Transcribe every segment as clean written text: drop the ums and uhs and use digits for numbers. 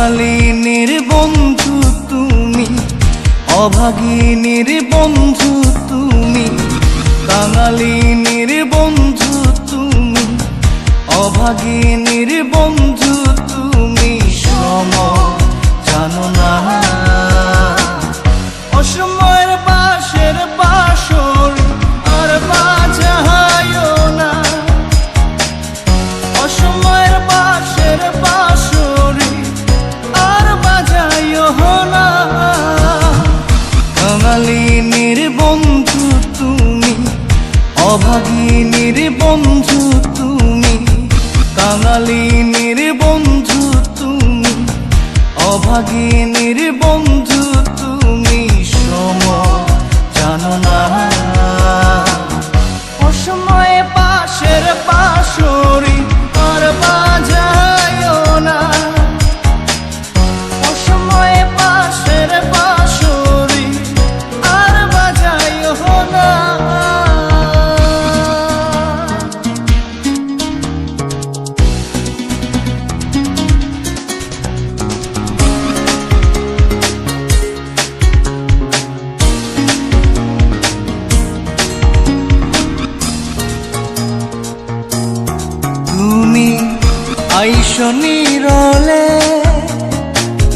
কাঙালিনীর বন্ধু তুমি, অভাগিনীর বন্ধু তুমি। কাঙালিনীর বন্ধু তুমি, অভাগিনীর বন্ধু তুমি। সময় জানো না, অসময়ের বাঁশের বাঁশরি আর বাজায়ও না। অসময়ের বাঁশের বাঁশরি আর বাজায়ও না। কাঙালিনীর বন্ধু তুমি, অভাগিনীর বন্ধু তুমি। কাঙালিনীর বন্ধু তুমি, অভাগিনীর বন্ধু তুমি। সময় জানো না, অসময়ে পাশের বাঁশরি আর বাজায়ও না। অসময়ে পাশের বাঁশরি আর বাজায়ও না। তুমি আইসো নীরলে,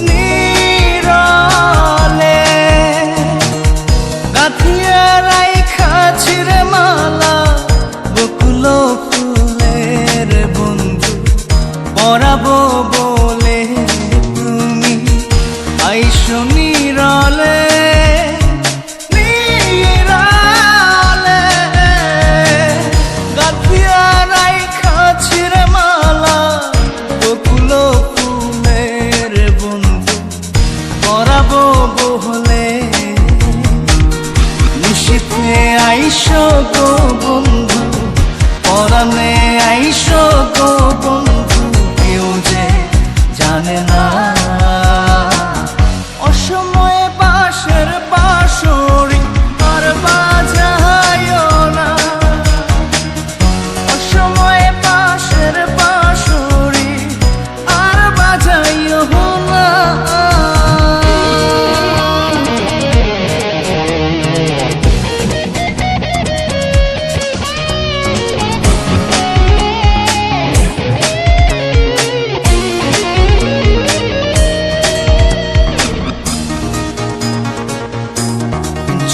নীরলে গাঁথিয়া রাইখাছি রে মালা বকুল ফুলের বন্ধু পরাবো বলে। তুমি আইসো নীরলে, নীরলে গাঁথিয়া রাইখাছি রে মালা বকুল ফুলের বন্ধু পরাবো বলে। নিশীথে আইসো গো বন্ধু, পরাণে আইসো গো বন্ধু। কেউ যে জানে না, অসময়ে বাঁশের বাঁশরি আর বাজায়ও না। অসময়ে বাঁশের বাঁশরি আর বাজায়ও না।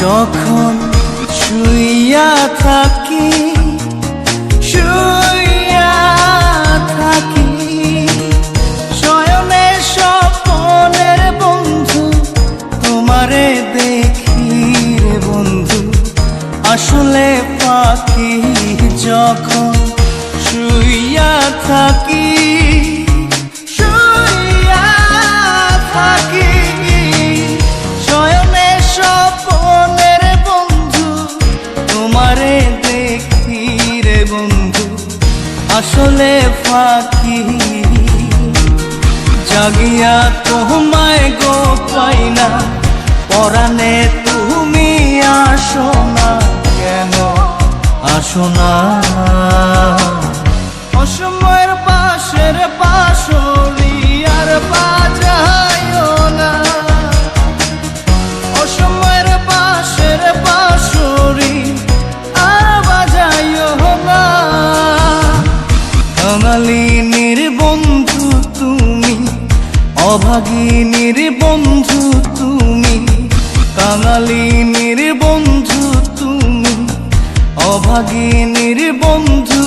যখন শুইয়া থাকি, শুইয়া থাকি শয়নে স্বপনের বন্ধু তোমারে দেখি রে বন্ধু আসলে পাখি। যখন শুইয়া থাকি, শুইয়া থাকি শয়নে স্বপনের বন্ধু তোমারে দেখি রে বন্ধু আসলে ফাঁকি। জাগিয়া তোমায় গো পাই না, পরাণে তুমি আসো না। কেন আসো না, অসময়ের বাঁশের বাঁশরি আর বাজায়ও না। অসময়ের বাঁশের বাঁশরি আর বাজায়ও না। কাঙালিনীর বন্ধু তুমি, অভাগিনীর বন্ধু তুমি। কাঙালিনীর বন্ধু তুমি, অভাগিনীর বন্ধু